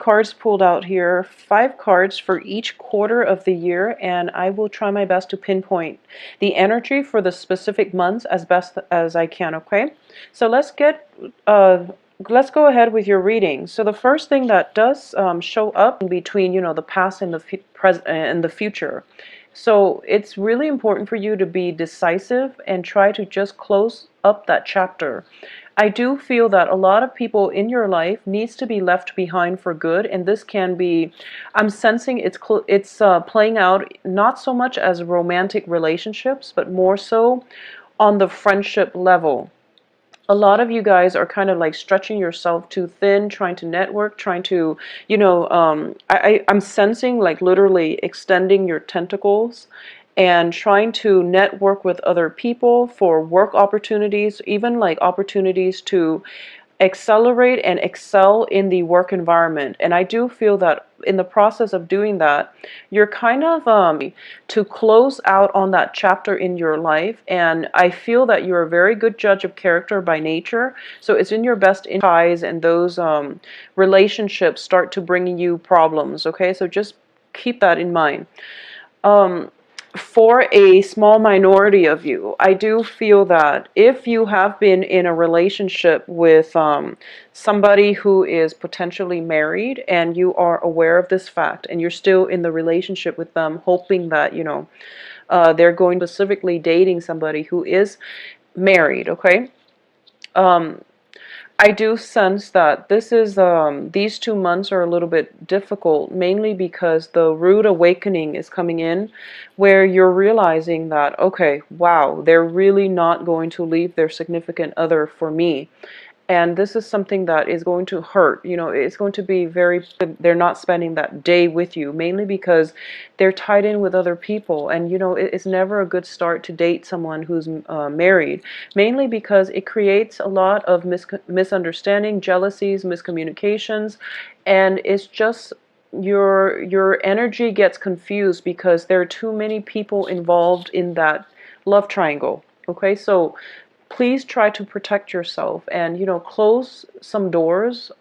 cards pulled out here, 5 cards for each quarter of the year, and I will try my best to pinpoint the energy for the specific months as best as I can, okay? So let's go ahead with your reading. So the first thing that does show up in between, the past and the present and the future. So it's really important for you to be decisive and try to just close up that chapter. I do feel that a lot of people in your life needs to be left behind for good, and this can be, I'm sensing it's playing out not so much as romantic relationships, but more so on the friendship level. A lot of you guys are kind of like stretching yourself too thin, trying to network, trying to, I'm sensing like literally extending your tentacles and trying to network with other people for work opportunities, even like opportunities to accelerate and excel in the work environment. And I do feel that in the process of doing that, you're kind of to close out on that chapter in your life. And I feel that you're a very good judge of character by nature. So it's in your best ties, and those relationships start to bring you problems. Okay, so just keep that in mind. Um, for a small minority of you, I do feel that if you have been in a relationship with somebody who is potentially married and you are aware of this fact and you're still in the relationship with them, hoping that, they're going specifically dating somebody who is married, okay? Um, I do sense that these 2 months are a little bit difficult, mainly because the rude awakening is coming in, where you're realizing that, okay, wow, they're really not going to leave their significant other for me. And this is something that is going to hurt. It's going to be they're not spending that day with you, mainly because they're tied in with other people. And, it's never a good start to date someone who's married, mainly because it creates a lot of misunderstanding, jealousies, miscommunications. And it's just your energy gets confused because there are too many people involved in that love triangle. Okay, so please try to protect yourself and close some doors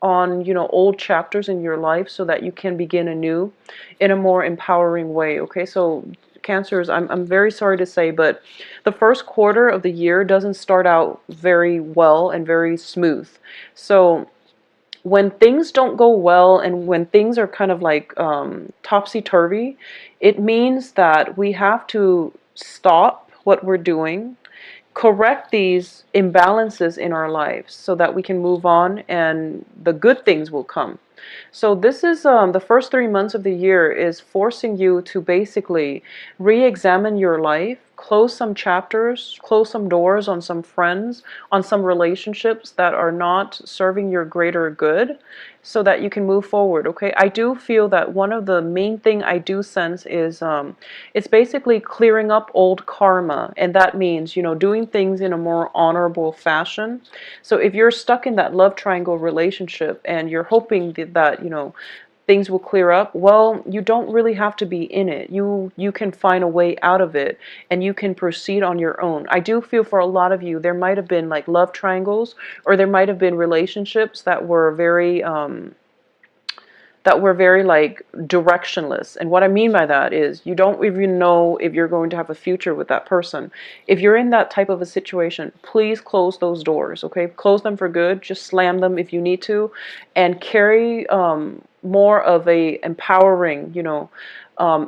on old chapters in your life so that you can begin anew in a more empowering way. Okay, so Cancers, I'm very sorry to say, but the first quarter of the year doesn't start out very well and very smooth. So when things don't go well and when things are kind of like topsy-turvy, it means that we have to stop what we're doing, correct these imbalances in our lives so that we can move on and the good things will come. So this is the first 3 months of the year is forcing you to basically re-examine your life, close some chapters, close some doors on some friends, on some relationships that are not serving your greater good, so that you can move forward. Okay, I do feel that one of the main thing I do sense is it's basically clearing up old karma, and that means doing things in a more honorable fashion. So if you're stuck in that love triangle relationship and you're hoping that things will clear up, well, you don't really have to be in it. You can find a way out of it and you can proceed on your own. I do feel for a lot of you there might have been like love triangles, or there might have been relationships that were very like directionless. And what I mean by that is you don't even know if you're going to have a future with that person. If you're in that type of a situation, please close those doors, okay? Close them for good. Just slam them if you need to, and carry more of a empowering,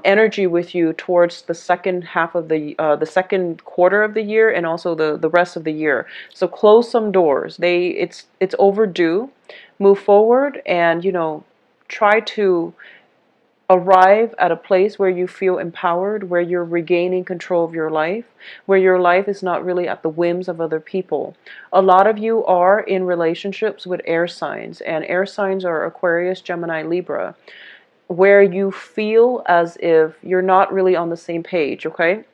energy with you towards the second half of the second quarter of the year, and also the rest of the year. So close some doors. It's overdue. Move forward and try to arrive at a place where you feel empowered, where you're regaining control of your life, where your life is not really at the whims of other people. A lot of you are in relationships with air signs, and air signs are Aquarius, Gemini, Libra, where you feel as if you're not really on the same page, okay?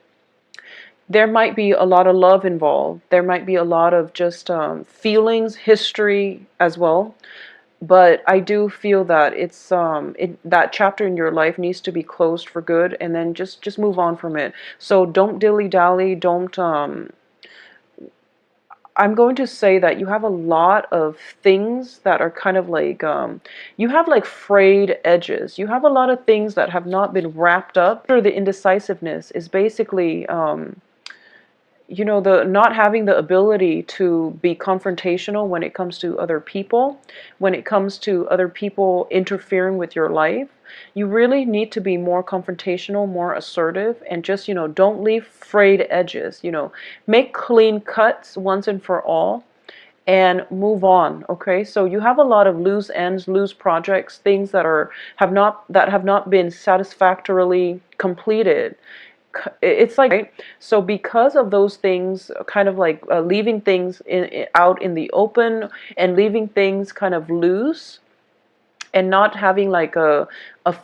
There might be a lot of love involved. There might be a lot of just feelings, history as well. But I do feel that that chapter in your life needs to be closed for good, and then just move on from it. So don't dilly-dally, don't I'm going to say that you have a lot of things that are kind of like, you have like frayed edges. You have a lot of things that have not been wrapped up. The indecisiveness is basically, you know, the not having the ability to be confrontational when it comes to other people, when it comes to other people interfering with your life. You really need to be more confrontational, more assertive, and just, you know, don't leave frayed edges. You know, make clean cuts once and for all and move on. Okay, so you have a lot of loose ends, loose projects, things that have not been satisfactorily completed. It's like, right? So because of those things, kind of like leaving things out in the open and leaving things kind of loose and not having like a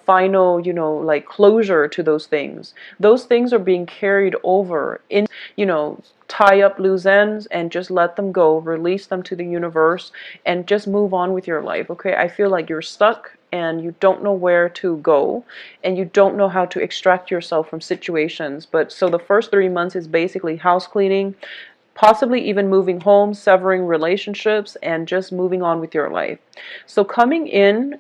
final, you know, like closure to those things. Those things are being carried over in, you know, tie up loose ends and just let them go, release them to the universe, and just move on with your life. Okay, I feel like you're stuck and you don't know where to go and you don't know how to extract yourself from situations. But so the first 3 months is basically house cleaning, possibly even moving home, severing relationships, and just moving on with your life. So coming in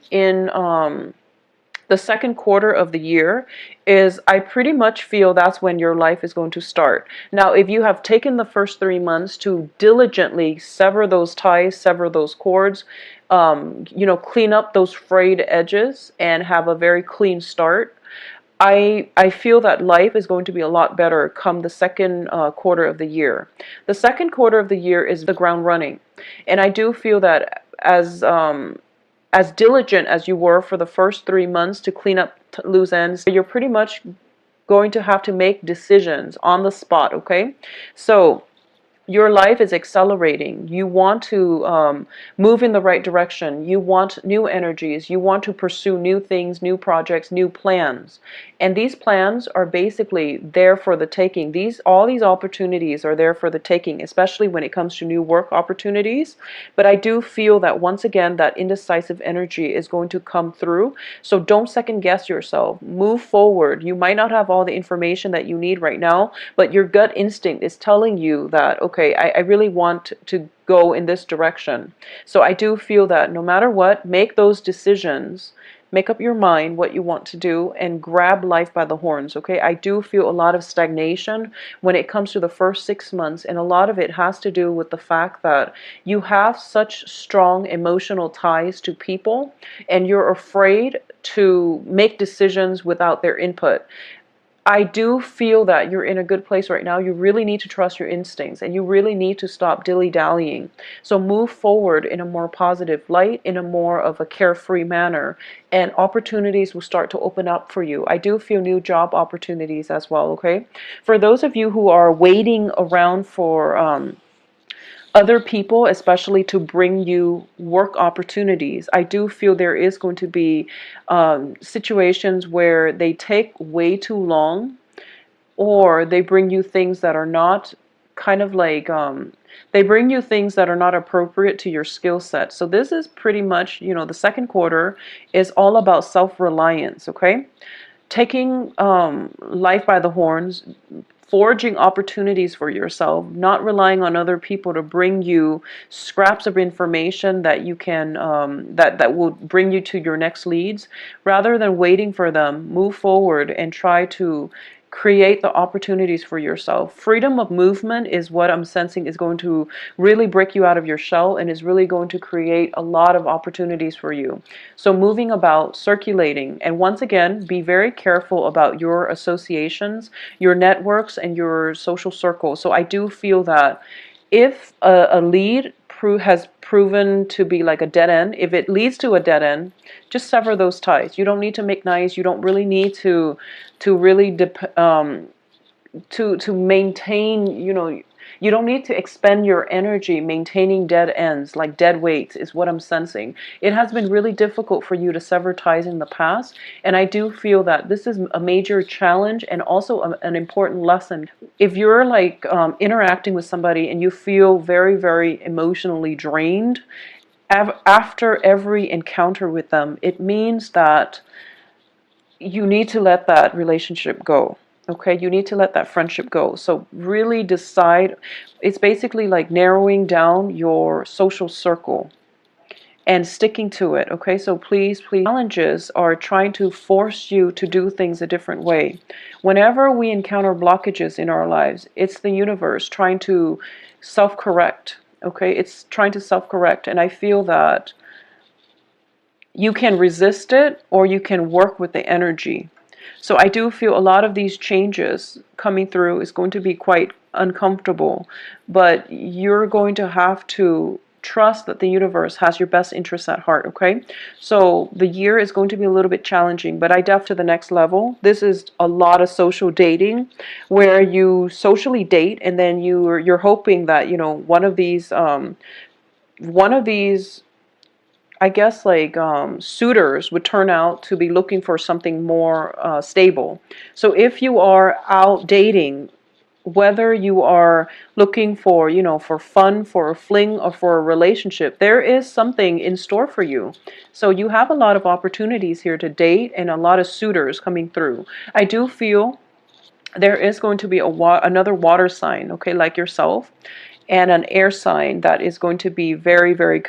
the second quarter of the year is, I pretty much feel that's when your life is going to start. Now, if you have taken the first 3 months to diligently sever those ties, sever those cords, you know, clean up those frayed edges and have a very clean start, I feel that life is going to be a lot better come the second quarter of the year. The second quarter of the year is the ground running, and I do feel that as diligent as you were for the first 3 months to clean up loose ends, you're pretty much going to have to make decisions on the spot. Okay, so your life is accelerating. You want to move in the right direction. You want new energies. You want to pursue new things, new projects, new plans. And these plans are basically there for the taking. All these opportunities are there for the taking, especially when it comes to new work opportunities. But I do feel that once again, that indecisive energy is going to come through. So don't second guess yourself. Move forward. You might not have all the information that you need right now, but your gut instinct is telling you that, okay, I really want to go in this direction. So I do feel that no matter what, make those decisions, make up your mind what you want to do, and grab life by the horns. Okay, I do feel a lot of stagnation when it comes to the first 6 months, and a lot of it has to do with the fact that you have such strong emotional ties to people and you're afraid to make decisions without their input. I do feel that you're in a good place right now. You really need to trust your instincts and you really need to stop dilly-dallying. So move forward in a more positive light, in a more of a carefree manner, and opportunities will start to open up for you. I do feel new job opportunities as well, okay? For those of you who are waiting around for other people, especially to bring you work opportunities, I do feel there is going to be situations where they take way too long, or they bring you things that are not kind of like, they bring you things that are not appropriate to your skill set. So this is pretty much, you know, the second quarter is all about self-reliance, okay? Taking life by the horns, forging opportunities for yourself, not relying on other people to bring you scraps of information that you can that will bring you to your next leads. Rather than waiting for them, move forward and try to create the opportunities for yourself. Freedom of movement is what I'm sensing is going to really break you out of your shell and is really going to create a lot of opportunities for you. So moving about, circulating, and once again, be very careful about your associations, your networks, and your social circles. So I do feel that if a lead has proven to be like a dead end, if it leads to a dead end, just sever those ties. You don't need to make nice. You don't really need to really to maintain, you know, you don't need to expend your energy maintaining dead ends, like dead weights is what I'm sensing. It has been really difficult for you to sever ties in the past, and I do feel that this is a major challenge and also an important lesson. If you're like interacting with somebody and you feel very, very emotionally drained after every encounter with them, it means that you need to let that relationship go. Okay, you need to let that friendship go. So really decide. It's basically like narrowing down your social circle and sticking to it. Okay, so please, please, challenges are trying to force you to do things a different way. Whenever we encounter blockages in our lives, it's the universe trying to self-correct. Okay, it's trying to self-correct, and I feel that you can resist it or you can work with the energy. So I do feel a lot of these changes coming through is going to be quite uncomfortable, but you're going to have to trust that the universe has your best interests at heart, okay? So the year is going to be a little bit challenging, but I def to the next level. This is a lot of social dating where you socially date and then you're hoping that, one of these I guess like suitors would turn out to be looking for something more stable. So if you are out dating, whether you are looking for, for fun, for a fling, or for a relationship, there is something in store for you. So you have a lot of opportunities here to date and a lot of suitors coming through. I do feel there is going to be another water sign, okay, like yourself, and an air sign that is going to be very, very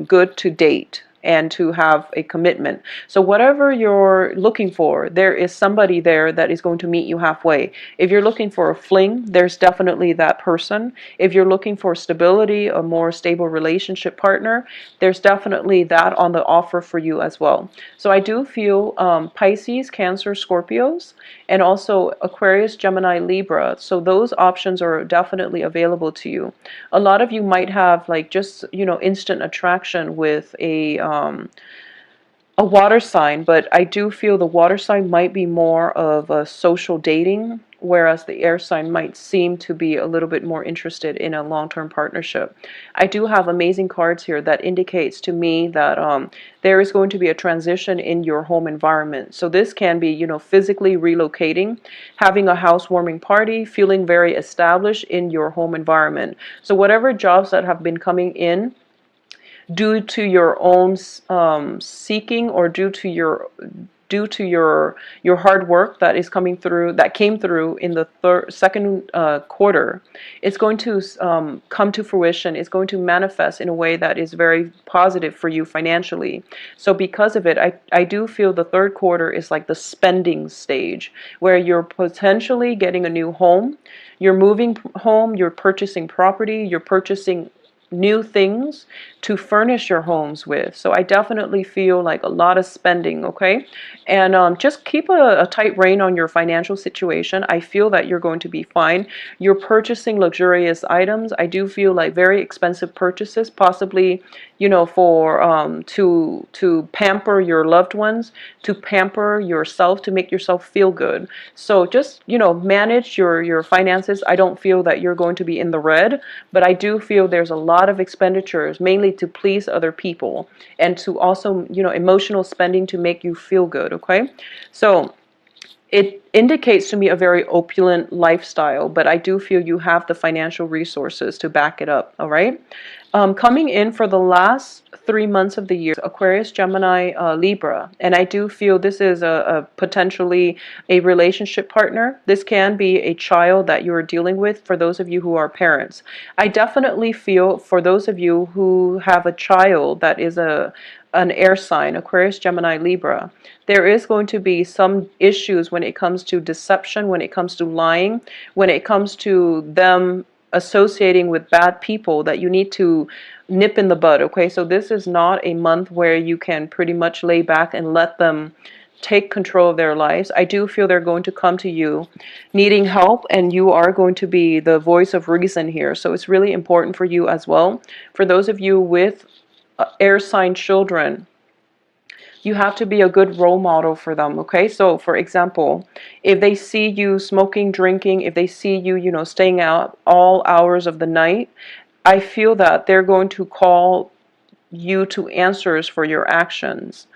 good to date and to have a commitment. So whatever you're looking for, there is somebody there that is going to meet you halfway. If you're looking for a fling, there's definitely that person. If you're looking for stability, a more stable relationship partner, there's definitely that on the offer for you as well. So I do feel Pisces, Cancer, Scorpios, and also Aquarius, Gemini, Libra. So those options are definitely available to you. A lot of you might have like just, instant attraction with a water sign, but I do feel the water sign might be more of a social dating, whereas the air sign might seem to be a little bit more interested in a long-term partnership. I do have amazing cards here that indicates to me that there is going to be a transition in your home environment. So this can be, physically relocating, having a housewarming party, feeling very established in your home environment. So whatever jobs that have been coming in due to your own seeking, or due to your hard work that is coming through, that came through in the second quarter, it's going to come to fruition. It's going to manifest in a way that is very positive for you financially. So because of it, I do feel the third quarter is like the spending stage where you're potentially getting a new home, you're moving home, you're purchasing property, you're purchasing new things to furnish your homes with. So I definitely feel like a lot of spending, okay? And just keep a tight rein on your financial situation. I feel that you're going to be fine. You're purchasing luxurious items. I do feel like very expensive purchases, possibly, for to pamper your loved ones, to pamper yourself, to make yourself feel good. So just, manage your finances. I don't feel that you're going to be in the red, but I do feel there's a lot of expenditures, mainly to please other people, and to also, emotional spending to make you feel good, okay? So it indicates to me a very opulent lifestyle, but I do feel you have the financial resources to back it up, all right? Coming in for the last 3 months of the year, Aquarius, Gemini, Libra, and I do feel this is a potentially a relationship partner. This can be a child that you are dealing with for those of you who are parents. I definitely feel for those of you who have a child that is an air sign, Aquarius, Gemini, Libra, there is going to be some issues when it comes to deception, when it comes to lying, when it comes to them associating with bad people that you need to nip in the bud, okay? So this is not a month where you can pretty much lay back and let them take control of their lives. I do feel they're going to come to you needing help, and you are going to be the voice of reason here. So it's really important for you as well. For those of you with air sign children, you have to be a good role model for them, okay? So for example, if they see you smoking, drinking, if they see you, staying out all hours of the night, I feel that they're going to call you to answers for your actions.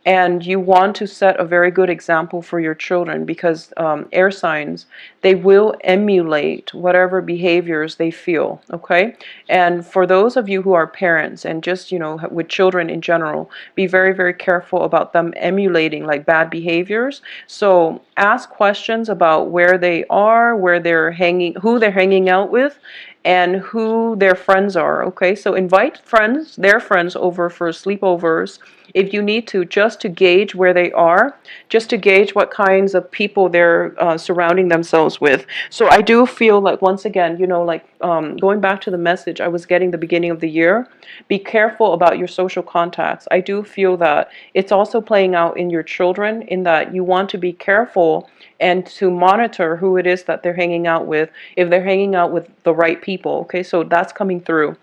And you want to set a very good example for your children, because air signs, they will emulate whatever behaviors they feel, okay? And for those of you who are parents and just, with children in general, be very, very careful about them emulating like bad behaviors. So ask questions about where they are, where they're hanging, who they're hanging out with, and who their friends are, okay? So invite friends, their friends, over for sleepovers if you need to, just to gauge where they are, just to gauge what kinds of people they're surrounding themselves with. So I do feel like, once again, going back to the message I was getting the beginning of the year, be careful about your social contacts. I do feel that it's also playing out in your children, in that you want to be careful and to monitor who it is that they're hanging out with, if they're hanging out with the right people, okay? So that's coming through.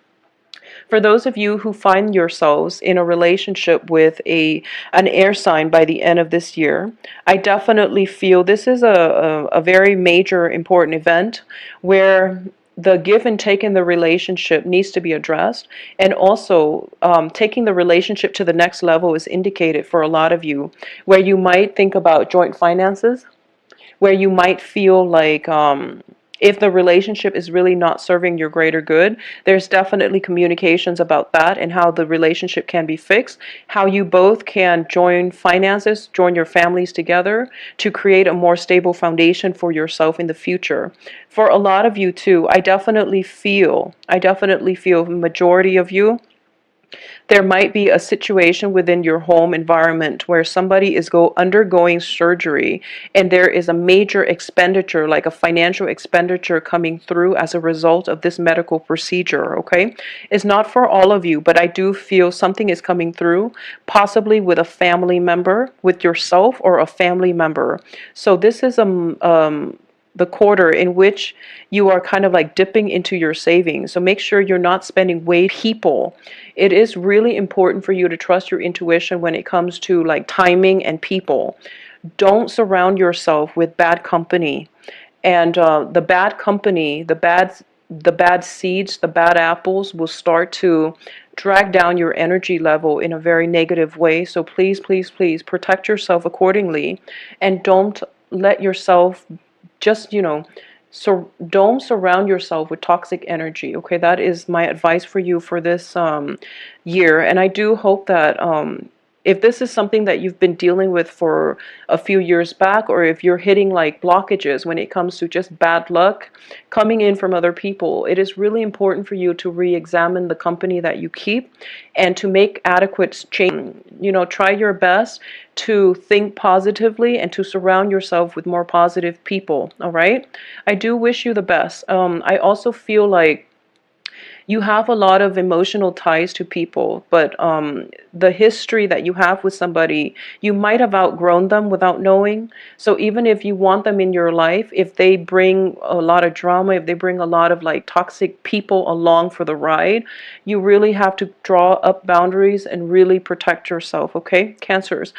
For those of you who find yourselves in a relationship with an air sign by the end of this year, I definitely feel this is a very major, important event where the give and take in the relationship needs to be addressed. And also, taking the relationship to the next level is indicated for a lot of you, where you might think about joint finances, where you might feel like, if the relationship is really not serving your greater good, there's definitely communications about that and how the relationship can be fixed, how you both can join finances, join your families together to create a more stable foundation for yourself in the future. For a lot of you too, I definitely feel, the majority of you, there might be a situation within your home environment where somebody is undergoing surgery, and there is a major expenditure, like a financial expenditure, coming through as a result of this medical procedure, okay? It's not for all of you, but I do feel something is coming through, possibly with a family member, with yourself or a family member. So this is the quarter in which you are kind of like dipping into your savings. So make sure you're not spending way people. It is really important for you to trust your intuition when it comes to like timing and people. Don't surround yourself with bad company. And the bad company, the bad seeds, the bad apples will start to drag down your energy level in a very negative way. So please, please, please protect yourself accordingly, and don't let yourself just, so don't surround yourself with toxic energy, okay? That is my advice for you for this year. And I do hope that if this is something that you've been dealing with for a few years back, or if you're hitting like blockages when it comes to just bad luck coming in from other people, it is really important for you to re-examine the company that you keep and to make adequate change. Try your best to think positively and to surround yourself with more positive people, all right? I do wish you the best. I also feel like you have a lot of emotional ties to people, but the history that you have with somebody, you might have outgrown them without knowing. So even if you want them in your life, if they bring a lot of drama, if they bring a lot of like toxic people along for the ride, you really have to draw up boundaries and really protect yourself, okay? Cancers.